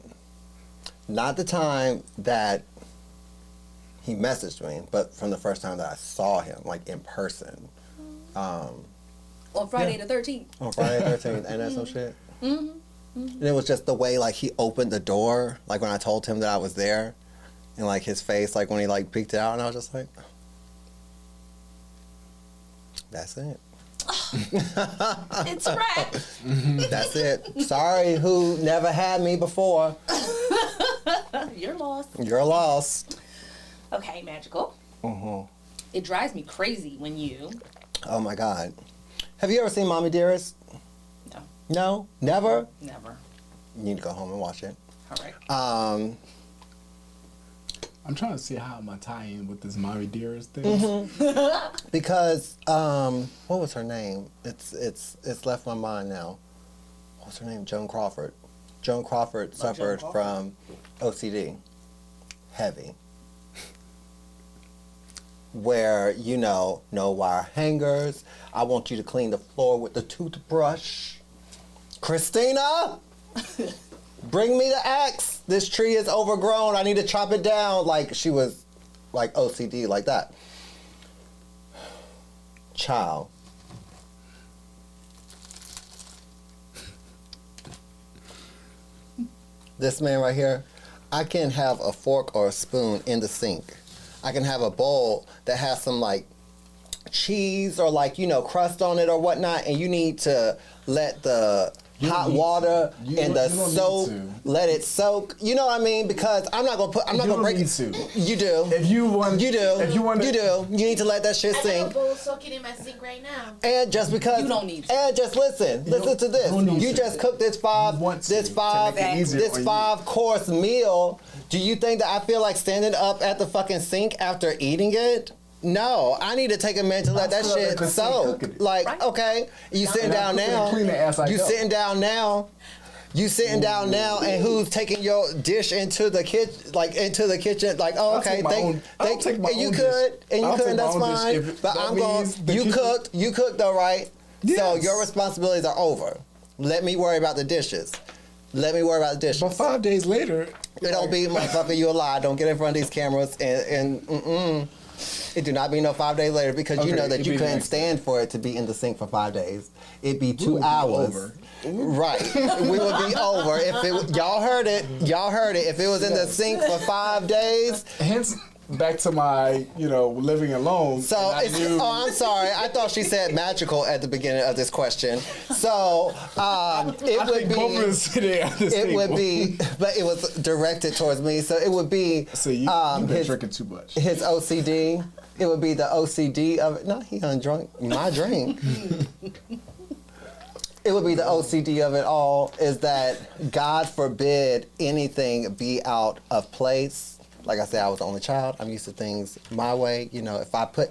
not the time that he messaged me, but from the first time that I saw him, like, in person. On Friday the 13th. On Friday the 13th, ain't that some shit? And it was just the way, like, he opened the door, like, when I told him that I was there, and, like, his face, like, when he, like, peeked it out, and I was just like, that's it. It's a wrap. That's it. Sorry, who never had me before. You're lost. You're lost. Okay, Magical. Mm-hmm. It drives me crazy when you... Oh, my God. Have you ever seen Mommy Dearest? No. No? Never? Never. You need to go home and watch it. All right. I'm trying to see how I'm gonna tie in with this Mommy Dearest thing. Because what was her name? It's left my mind now. What's her name? Joan Crawford. Joan Crawford suffered from OCD. Heavy. Where, you know, no wire hangers. I want you to clean the floor with the toothbrush. Christina! Bring me the axe. This tree is overgrown. I need to chop it down. Like, she was, like, OCD, like that. Child. This man right here, I can have a fork or a spoon in the sink. I can have a bowl that has some, like, cheese or, like, you know, crust on it or whatnot, and you need to let the You don't hot need water to. You and don't- the you don't need soap, to. let it soak. You know what I mean? Because I'm not gonna don't break need it. to. You do. If you want, You do. If you want, You do. You need to let that shit I got a sink. bowl soaking in my sink right now. And just because You don't need to. And just listen to don't- this. you don't need You to. just cooked this You want to make it easier on you. 5-course meal. Do you think that I feel like standing up at the fucking sink after eating it? No, I need to take a minute to let that still at shit the sink soak. cooking it. Like, Right. okay, you sitting And I'm down cooking now. and cleaning as I You go. sitting down now. You sitting down now, and who's taking your dish into the kitchen? Like into the kitchen? Like, oh, I'll okay, take my own- I'll take my and you own could, dish. and you I'll could, take and my that's own dish fine. if But that I'm going. means the You kitchen- You cooked though, right? So Yes. your responsibilities are over. Let me worry about the dishes. Let me worry about the dishes. But 5 days later, It don't be, motherfucker, you a lie. Don't get in front of these cameras and it do not be no 5 days later because you Okay, know that it'd you be the couldn't next day. stand for it to be in the sink for 5 days. It'd be 2 would be hours. over. Right. We would be over. If it, y'all heard it. Y'all heard it. If it was in the Yes. sink for 5 days. hence back to my, living alone. So, and I it's, knew- oh, I'm sorry. I thought she said magical at the beginning of this question. So, it I would think both of be. us sitting at this It would table. be, but it was directed towards me, so it would be So you've been drinking too much. his OCD. It would be the OCD of it. No, he undrunk my drink. It would be the OCD of it all. Is that God forbid anything be out of place. Like I said, I was the only child. I'm used to things my way. You know, if I put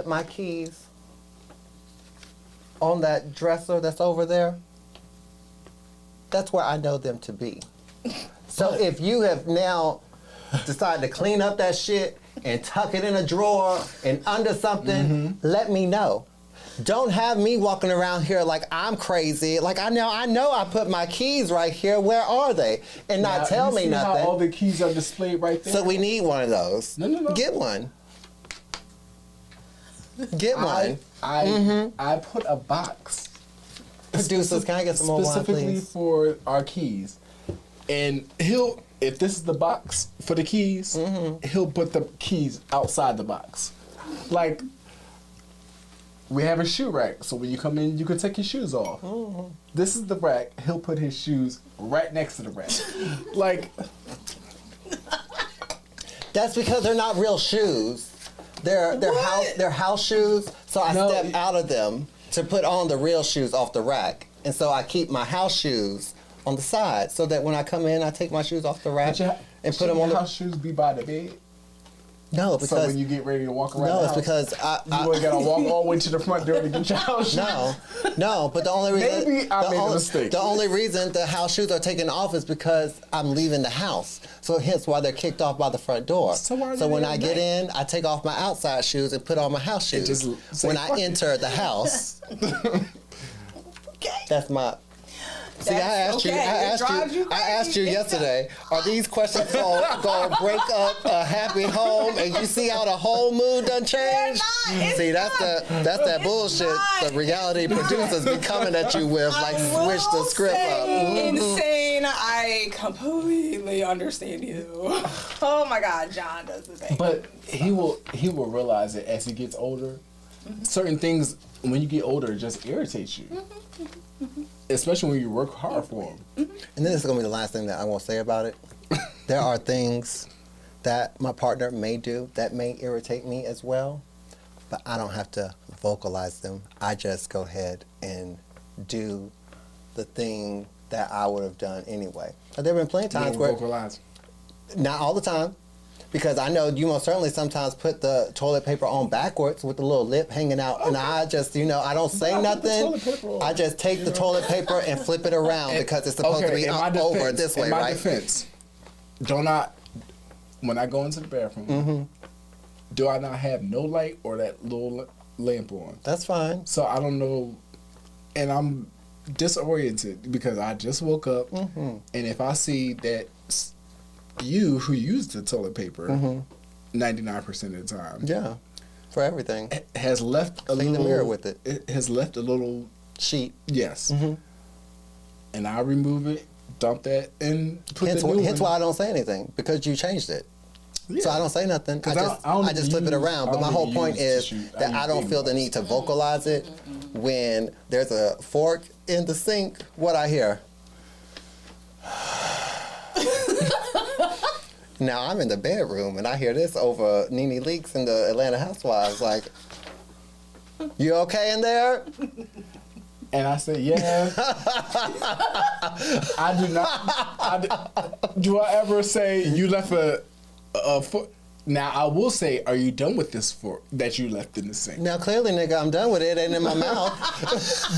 my keys on that dresser that's over there, that's where I know them to be. So if you have now decided to clean up that shit and tuck it in a drawer and under something, let me know. Don't have me walking around here like I'm crazy. Like I know I put my keys right here. Where are they? And Now, not tell you me see nothing. How all the keys are displayed right there. So we need one of those. No. Get one. Get one. I put a box. Producers, can I get some more wine, specifically please? for our keys, and if this is the box for the keys, he'll put the keys outside the box, like. We have a shoe rack, so when you come in, you can take your shoes off. This is the rack. He'll put his shoes right next to the rack. Like, That's because they're not real shoes. They're house shoes. So I No, step out of them to put on the real shoes off the rack, and so I keep my house shoes on the side, so that when I come in, I take my shoes off the rack and put them on your the. house shoes be by the bed. No, So because when you get ready to walk around, no, the it's house, because you ain't gotta walk all the way to the front door to get your house shoes. No, but the only reason Maybe I made a mistake. The only reason the house shoes are taken off is because I'm leaving the house. So hence why they're kicked off by the front door. So why are So they when at I get night? in, I take off my outside shoes and put on my house shoes. just say, When "Fuck I it." enter the house, that's my. See, I asked you. okay. It drives you I asked you crazy. yesterday. Are these questions gonna break up a happy home? And you see how the whole mood done changed. It's See, that's that bullshit. not. The reality producers be coming at you with, like, switch the script up. Insane. I completely understand you. Oh my God, John does the same. But he will realize it as he gets older. Certain things when you get older just irritates you, especially when you work hard for them. And then this is gonna be the last thing that I want to say about it. There are things that my partner may do that may irritate me as well, but I don't have to vocalize them. I just go ahead and do the thing that I would have done anyway. But there have been plenty of times where, vocalize. not all the time, because I know you most certainly sometimes put the toilet paper on backwards with the little lip hanging out, and I just, I don't say I put the nothing. toilet paper on. I just take the toilet paper and flip it around because it's supposed to be in my over defense- this way, in my right? defense, when I go into the bathroom, do I not have no light or that little lamp on? That's fine. So I don't know, and I'm disoriented because I just woke up, and if I see that you who used the toilet paper 99% of the time, Yeah, for everything. has left a Clean the little mirror with it. It has left a little Sheet. yes, and I remove it, dump that, and put Hence, the new hence one. why I don't say anything, because you changed it. So I don't say nothing. I 'Cause I don't just even flip it use- around. I But my don't whole even point use is tissue. I that use I don't feel the Game need to vocalize it when there's a fork in the sink. What I hear. Now I'm in the bedroom and I hear this over Nene Leakes and the Atlanta Housewives. Like, you okay in there? And I said, yeah. I do not. Do I ever say you left a foot? Now I will say, are you done with this fork that you left in the sink? Now clearly, nigga, I'm done with it. It ain't in my mouth.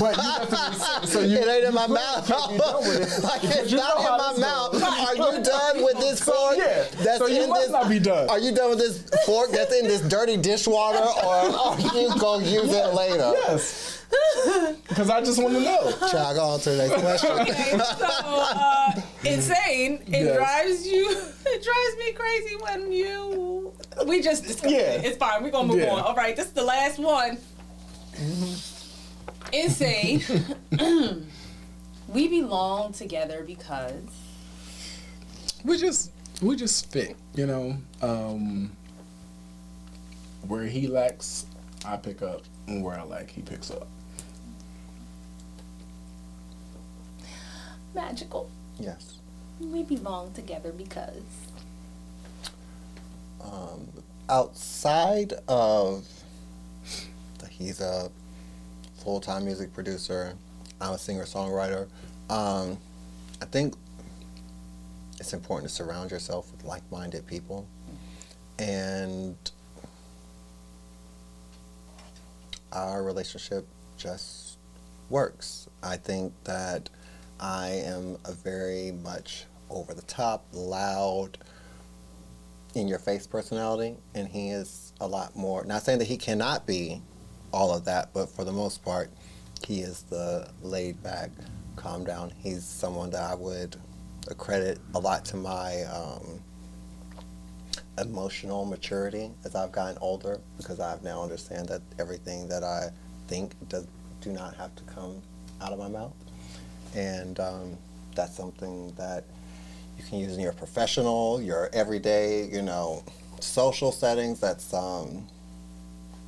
But you left it in the sink, so you. It ain't in my you mouth. can't be done with it. Like, Because it's you not know how in my this mouth. goes. Are you done with this fork? Yeah. That's So you in must this, not be done. Are you done with this fork that's in this dirty dishwater, or are you gonna use it later? Yes. Because I just want to know. Shall I go on to the next question? Okay, so insane. It Yes. drives you. It drives me crazy when you. We just discussed it. It's fine. We're gonna move Yeah. on. All right, this is the last one. Insane. We belong together because. We just fit, you know. Where he lacks, I pick up, and where I lack, he picks up. Magical. Yes. We belong together because. Outside of he's a full-time music producer, I'm a singer-songwriter. I think it's important to surround yourself with like-minded people, and our relationship just works. I think that I am a very much over-the-top, loud, in-your-face personality, and he is a lot more, not saying that he cannot be all of that, but for the most part, he is the laid-back, calm down. He's someone that I would accredit a lot to my emotional maturity as I've gotten older, because I now understand that everything that I think do not have to come out of my mouth. And that's something that you can use in your professional, your everyday, social settings. That's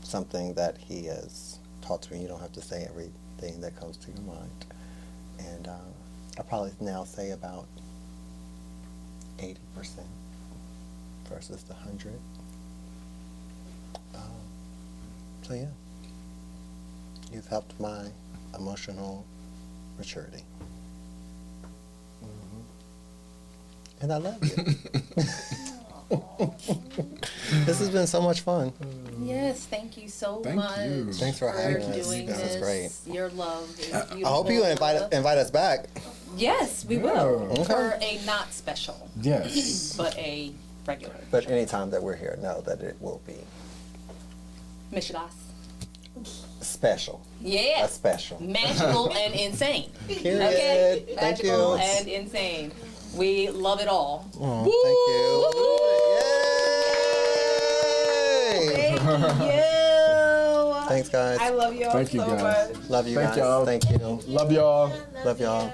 something that he has taught to me. You don't have to say everything that comes to your mind. And I probably now say about 80% versus the 100. So yeah, you've helped my emotional maturity. And I love you. This has been so much fun. Yes, thank you so Thank much. you. Thanks for having us. doing This is great. Your love is beautiful. I hope you invite us back. Yes, we will. Okay. For a not special, Yes. but a regular. But anytime that we're here, know that it will be Mishigas. special. Yeah. A special. Magical and insane. Period. Okay. Thank Magical you. and insane. We love it all. Oh, thank you. Yay! Thank you. Thanks, guys. I love y'all Thank you, so guys. much. Love you Thank guys. y'all. Thank you. Love y'all. Love y'all.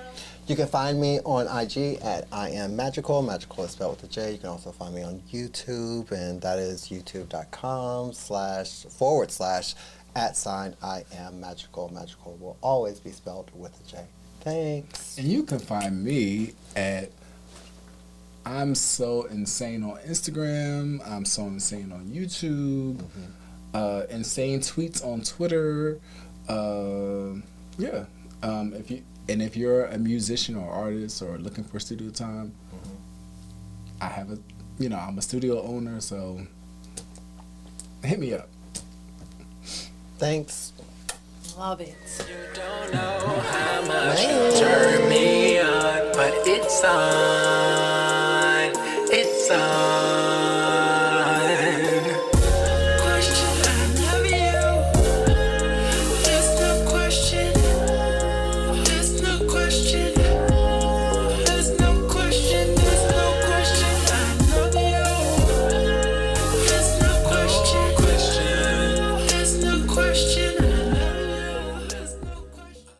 You can find me on IG at I am magical. Magical is spelled with a J. You can also find me on YouTube, and that is youtube.com// I am magical. Magical will always be spelled with a J. Thanks. And you can find me at I'm So Insane on Instagram. I'm So Insane on YouTube. Insane tweets on Twitter. If you're a musician or artist or looking for studio time, I'm a studio owner, so hit me up. Thanks. Love it. You don't know how much you turn me on, but it's on. It's on.